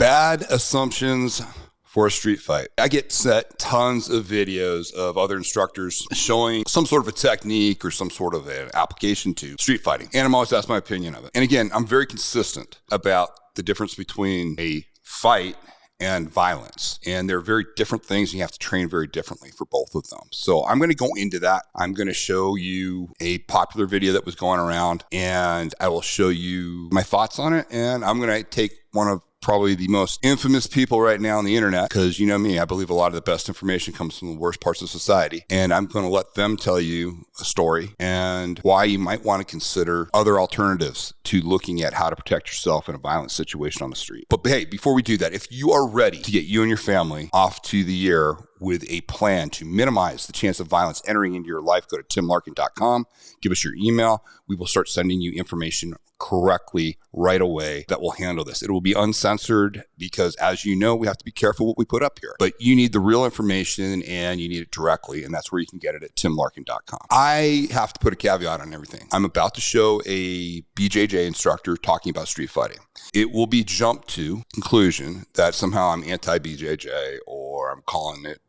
Bad assumptions for a street fight. I get set tons of videos of other instructors showing some sort of a technique or some sort of an application to street fighting. And I'm always asked my opinion of it. And again, I'm very consistent about the difference between a fight and violence. And they're very different things. And you have to train very differently for both of them. So I'm going to go into that. I'm going to show you a popular video that was going around, and I will show you my thoughts on it. And I'm going to take one of probably the most infamous people right now on the internet, because you know me, I believe a lot of the best information comes from the worst parts of society. And I'm going to let them tell you a story and why you might want to consider other alternatives to looking at how to protect yourself in a violent situation on the street. But hey, before we do that, if you are ready to get you and your family off to the year with a plan to minimize the chance of violence entering into your life, go to timlarkin.com, give us your email. We will start sending you information correctly right away that will handle this. It will be uncensored because, as you know, we have to be careful what we put up here. But you need the real information and you need it directly, and that's where you can get it at timlarkin.com. I have to put a caveat on everything. I'm about to show a BJJ instructor talking about street fighting. It will be jumped to conclusion that somehow I'm anti-BJJ or I'm calling it,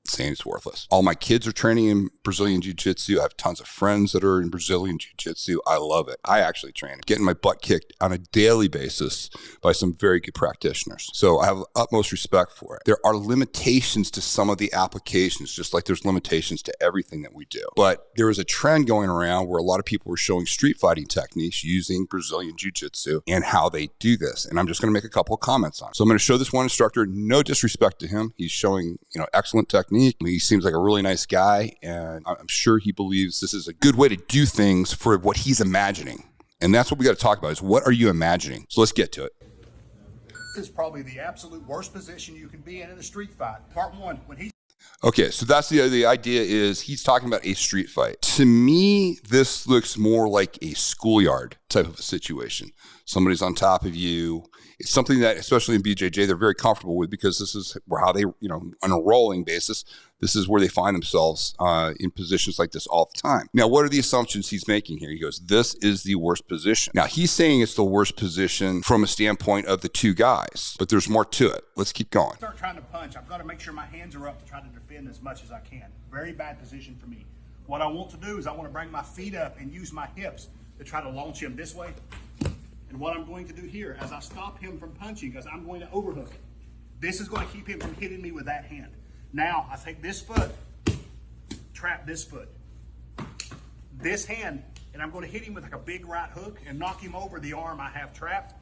saying it's worthless. All my kids are training in Brazilian Jiu-Jitsu. I have tons of friends that are in Brazilian Jiu-Jitsu. I love it. I actually train, getting my butt kicked on a daily basis by some very good practitioners. So I have utmost respect for it. There are limitations to some of the applications, just like there's limitations to everything that we do. But there is a trend going around where a lot of people were showing street fighting techniques using Brazilian Jiu-Jitsu and how they do this. And I'm just going to make a couple of comments on it. So I'm going to show this one instructor, no disrespect to him. He's showing, excellent technique. He seems like a really nice guy, and I'm sure he believes this is a good way to do things for what he's imagining. And that's what we got to talk about, is what are you imagining? So let's get to it. This is probably the absolute worst position you can be in a street fight. Part one, when he... Okay, so that's the idea is he's talking about a street fight. To me, this looks more like a schoolyard type of a situation. Somebody's on top of you. It's something that, especially in BJJ, they're very comfortable with because this is how they, on a rolling basis, this is where they find themselves in positions like this all the time. Now, what are the assumptions he's making here? He goes, this is the worst position. Now, he's saying it's the worst position from a standpoint of the two guys, but there's more to it. Let's keep going. Start trying to punch. I've got to make sure my hands are up to try to defend as much as I can. Very bad position for me. What I want to do is I want to bring my feet up and use my hips to try to launch him this way. And what I'm going to do here, as I stop him from punching, is I'm going to overhook him. This is going to keep him from hitting me with that hand. Now, I take this foot, trap this foot, this hand, and I'm going to hit him with like a big right hook and knock him over the arm I have trapped.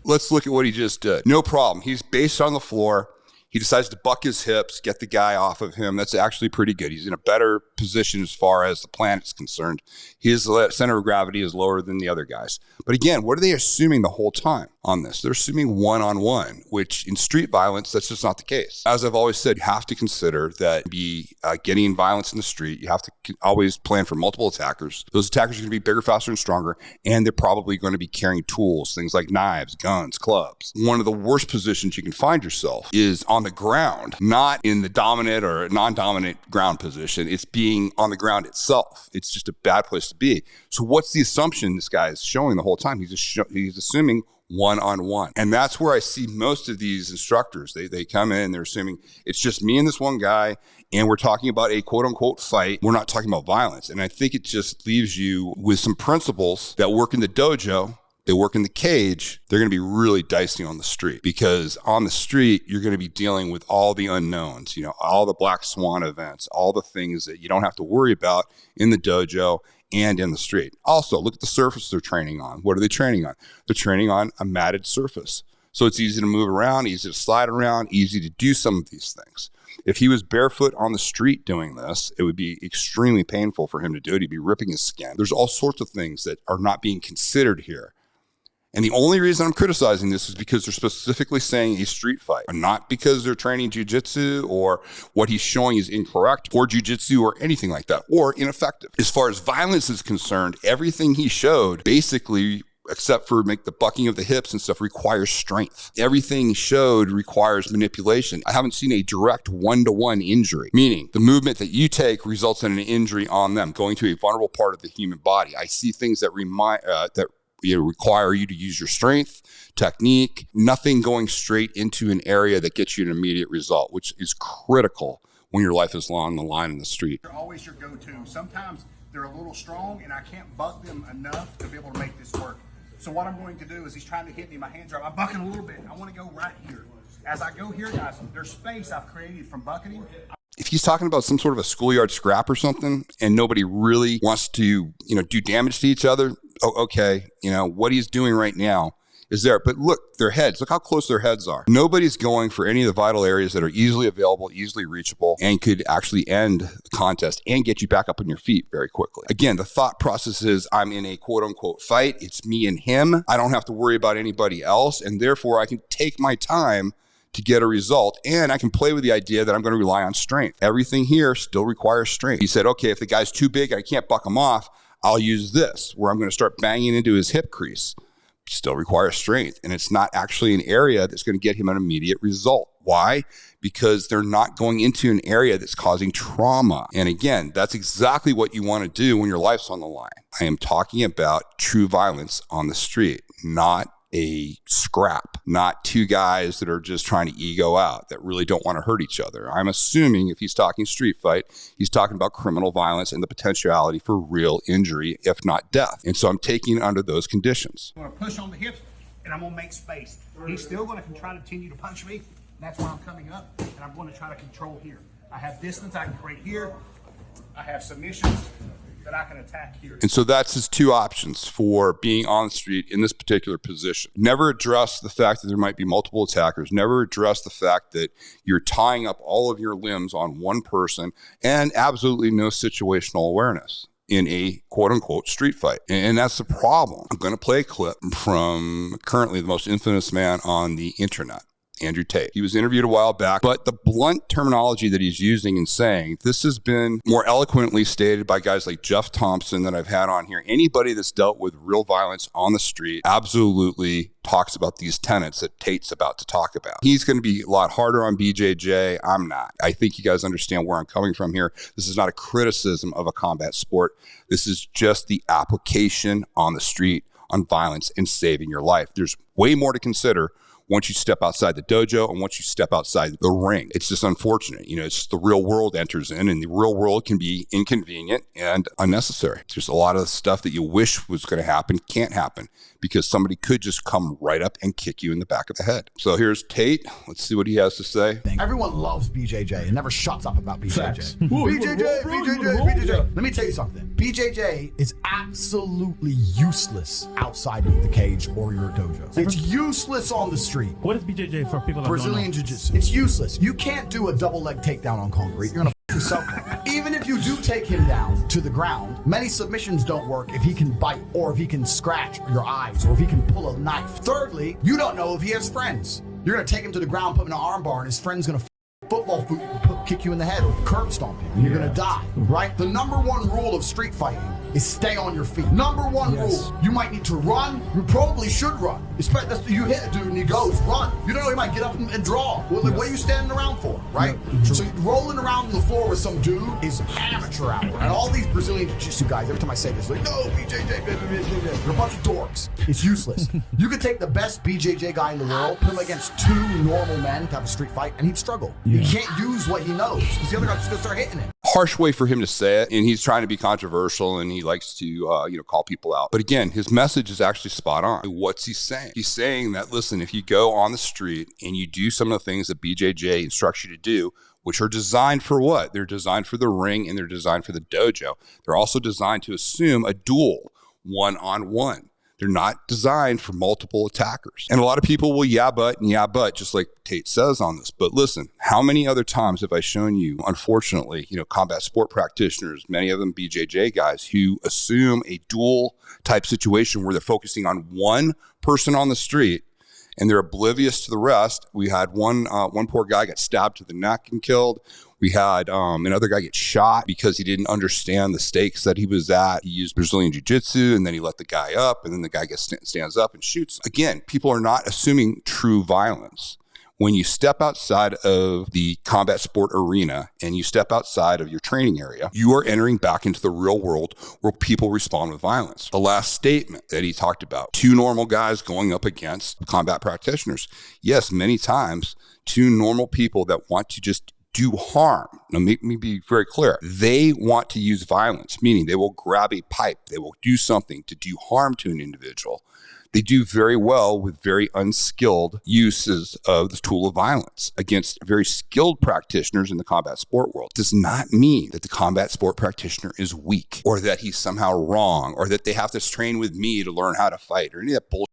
Let's look at what he just did. No problem. He's based on the floor. He decides to buck his hips, get the guy off of him. That's actually pretty good. He's in a better position as far as the planet is concerned. His center of gravity is lower than the other guys. But again, what are they assuming the whole time on this? They're assuming one-on-one, which in street violence, that's just not the case. As I've always said, you have to consider that getting in violence in the street, you have to always plan for multiple attackers. Those attackers are going to be bigger, faster, and stronger, and they're probably going to be carrying tools, things like knives, guns, clubs. One of the worst positions you can find yourself is on the ground, not in the dominant or non-dominant ground position. It's being on the ground itself. It's just a bad place to be. So what's the assumption this guy is showing the whole time? He's assuming one-on-one. And that's where I see most of these instructors. They come in and they're assuming it's just me and this one guy, and we're talking about a quote-unquote fight. We're not talking about violence. And I think it just leaves you with some principles that work in the dojo. They work in the cage. They're going to be really dicey on the street, because on the street, you're going to be dealing with all the unknowns, all the black swan events, all the things that you don't have to worry about in the dojo and in the street. Also, look at the surface they're training on. What are they training on? They're training on a matted surface. So it's easy to move around, easy to slide around, easy to do some of these things. If he was barefoot on the street doing this, it would be extremely painful for him to do it. He'd be ripping his skin. There's all sorts of things that are not being considered here. And the only reason I'm criticizing this is because they're specifically saying a street fight, and not because they're training jiu-jitsu or what he's showing is incorrect or jiu-jitsu or anything like that, or ineffective. As far as violence is concerned, everything he showed basically, except for the bucking of the hips and stuff, requires strength. Everything he showed requires manipulation. I haven't seen a direct one-to-one injury, meaning the movement that you take results in an injury on them, going to a vulnerable part of the human body. I see things that require you to use your strength, technique, nothing going straight into an area that gets you an immediate result, which is critical when your life is on the line in the street. They're always your go-to. Sometimes they're a little strong and I can't buck them enough to be able to make this work. So what I'm going to do is he's trying to hit me, my hands are up. I'm bucking a little bit. I want to go right here. As I go here, guys, there's space I've created from bucking him. If he's talking about some sort of a schoolyard scrap or something and nobody really wants to, do damage to each other, okay, what he's doing right now is there. But look, their heads, look how close their heads are. Nobody's going for any of the vital areas that are easily available, easily reachable, and could actually end the contest and get you back up on your feet very quickly. Again, the thought process is I'm in a quote unquote fight. It's me and him. I don't have to worry about anybody else. And therefore I can take my time to get a result. And I can play with the idea that I'm going to rely on strength. Everything here still requires strength. He said, okay, if the guy's too big and I can't buck him off, I'll use this where I'm going to start banging into his hip crease. Still requires strength. And it's not actually an area that's going to get him an immediate result. Why? Because they're not going into an area that's causing trauma. And again, that's exactly what you want to do when your life's on the line. I am talking about true violence on the street, not a scrap, not two guys that are just trying to ego out, that really don't want to hurt each other. I'm assuming if he's talking street fight, he's talking about criminal violence and the potentiality for real injury, if not death. And so I'm taking it under those conditions. I'm going to push on the hips and I'm going to make space. He's still going to try to continue to punch me. That's why I'm coming up and I'm going to try to control here. I have distance I can create here. I have submissions that I can attack here. And so that's his two options for being on the street in this particular position. Never address the fact that there might be multiple attackers. Never address the fact that you're tying up all of your limbs on one person, and absolutely no situational awareness in a quote unquote street fight. And that's the problem. I'm going to play a clip from currently the most infamous man on the internet, Andrew Tate. He was interviewed a while back, but the blunt terminology that he's using and saying, this has been more eloquently stated by guys like Jeff Thompson that I've had on here. Anybody that's dealt with real violence on the street absolutely talks about these tenets that Tate's about to talk about. He's going to be a lot harder on BJJ. I'm not. I think you guys understand where I'm coming from here. This is not a criticism of a combat sport. This is just the application on the street on violence and saving your life. There's way more to consider once you step outside the dojo and once you step outside the ring. It's just unfortunate. It's just the real world enters in, and the real world can be inconvenient and unnecessary. There's a lot of stuff that you wish was going to happen, can't happen, because somebody could just come right up and kick you in the back of the head. So here's Tate. Let's see what he has to say. Everyone loves BJJ and never shuts up about BJJ. BJJ. Let me tell you something. BJJ is absolutely useless outside of the cage or your dojo. It's useless on the street. What is BJJ for people that Brazilian Jiu-Jitsu. It's useless. You can't do a double leg takedown on concrete. You're gonna yourself. Even if you do take him down to the ground, many submissions don't work if he can bite or if he can scratch your eyes or if he can pull a knife. Thirdly, you don't know if he has friends. You're gonna take him to the ground, put him in an arm bar, and his friend's gonna kick you in the head or curb stomp you, and you're gonna die, right? The number one rule of street fighting is stay on your feet. Number one rule. You might need to run. You probably should run. Especially you hit a dude and he goes, run. You don't know, he might get up and draw. Well, what are you standing around for, right? So rolling around on the floor with some dude is amateur hour. And all these Brazilian Jiu-Jitsu guys, every time I say this, like, no, BJJ, they're a bunch of dorks. It's useless. You could take the best BJJ guy in the world, put him against two normal men to have a street fight, and he'd struggle. He can't use what he knows because the other guy's just gonna start hitting him. Harsh way for him to say it, and he's trying to be controversial, and he likes to call people out. But again, his message is actually spot on. What's he saying? He's saying that, listen, if you go on the street and you do some of the things that BJJ instructs you to do, which are designed for what? They're designed for the ring and they're designed for the dojo. They're also designed to assume a duel, one-on-one. They're not designed for multiple attackers. And a lot of people will yeah, but, just like Tate says on this. But listen, how many other times have I shown you, unfortunately, combat sport practitioners, many of them BJJ guys, who assume a duel type situation where they're focusing on one person on the street and they're oblivious to the rest. We had one poor guy got stabbed to the neck and killed. We had another guy get shot because he didn't understand the stakes that he was at. He used Brazilian Jiu-Jitsu, and then he let the guy up, and then the guy stands up and shoots. Again, people are not assuming true violence When you step outside of the combat sport arena and you step outside of your training area, you are entering back into the real world where people respond with violence. The last statement that he talked about, two normal guys going up against combat practitioners. Yes, many times, two normal people that want to just do harm. Now, make me be very clear. They want to use violence, meaning they will grab a pipe. They will do something to do harm to an individual. They do very well with very unskilled uses of the tool of violence against very skilled practitioners in the combat sport world. Does not mean that the combat sport practitioner is weak or that he's somehow wrong or that they have to train with me to learn how to fight or any of that bullshit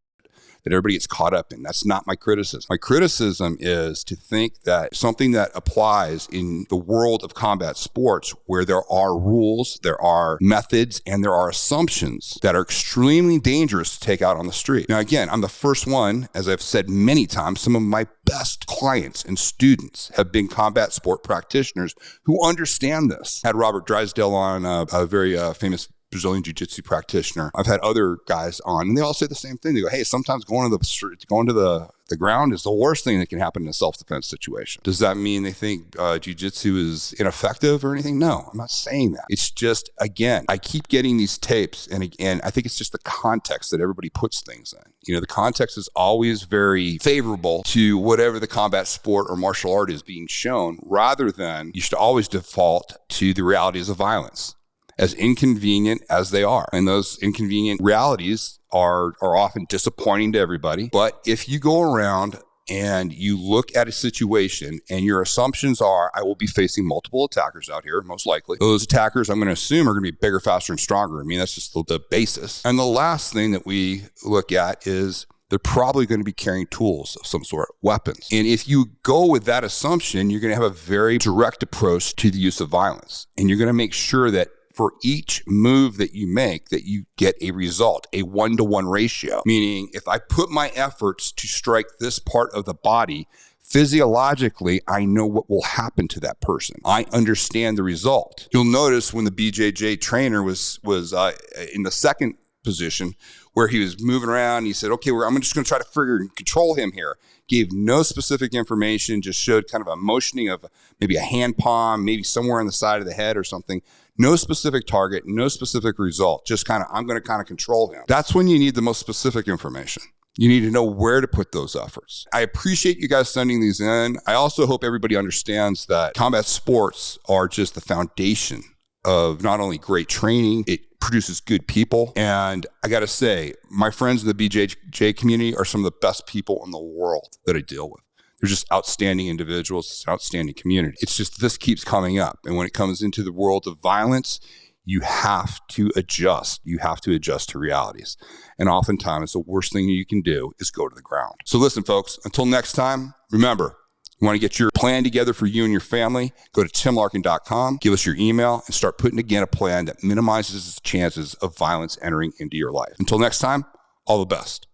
that everybody gets caught up in. That's not my criticism. My criticism is to think that something that applies in the world of combat sports where there are rules, there are methods, and there are assumptions that are extremely dangerous to take out on the street. Now, again, I'm the first one, as I've said many times, some of my best clients and students have been combat sport practitioners who understand this. I had Robert Drysdale on, a very famous Brazilian jiu-jitsu practitioner. I've had other guys on, and they all say the same thing. They go, hey, sometimes going to the ground is the worst thing that can happen in a self-defense situation. Does that mean they think jiu-jitsu is ineffective or anything? No, I'm not saying that. It's just, again, I keep getting these tapes, and again, I think it's just the context that everybody puts things in. You know, the context is always very favorable to whatever the combat sport or martial art is being shown, rather than you should always default to the realities of violence, as inconvenient as they are. And those inconvenient realities are often disappointing to everybody. But if you go around and you look at a situation and your assumptions are, I will be facing multiple attackers out here, most likely. Those attackers, I'm going to assume, are going to be bigger, faster, and stronger. I mean, that's just the basis. And the last thing that we look at is they're probably going to be carrying tools of some sort, weapons. And if you go with that assumption, you're going to have a very direct approach to the use of violence. And you're going to make sure that for each move that you make, that you get a result, a 1-to-1 ratio. Meaning, if I put my efforts to strike this part of the body, physiologically, I know what will happen to that person. I understand the result. You'll notice when the BJJ trainer was in the second position, where he was moving around, he said, okay, I'm just going to try to figure and control him here. Gave no specific information, just showed kind of a motioning of maybe a hand palm, maybe somewhere on the side of the head or something. No specific target, no specific result, just I'm going to kind of control him. That's when you need the most specific information. You need to know where to put those efforts. I appreciate you guys sending these in. I also hope everybody understands that combat sports are just the foundation of not only great training, it produces good people. And I got to say, my friends in the BJJ community are some of the best people in the world that I deal with. They're just outstanding individuals. It's an outstanding community. It's just this keeps coming up. And when it comes into the world of violence, you have to adjust. You have to adjust to realities. And oftentimes, the worst thing you can do is go to the ground. So listen, folks, until next time, remember, you want to get your plan together for you and your family, go to timlarkin.com, give us your email, and start putting again a plan that minimizes the chances of violence entering into your life. Until next time, all the best.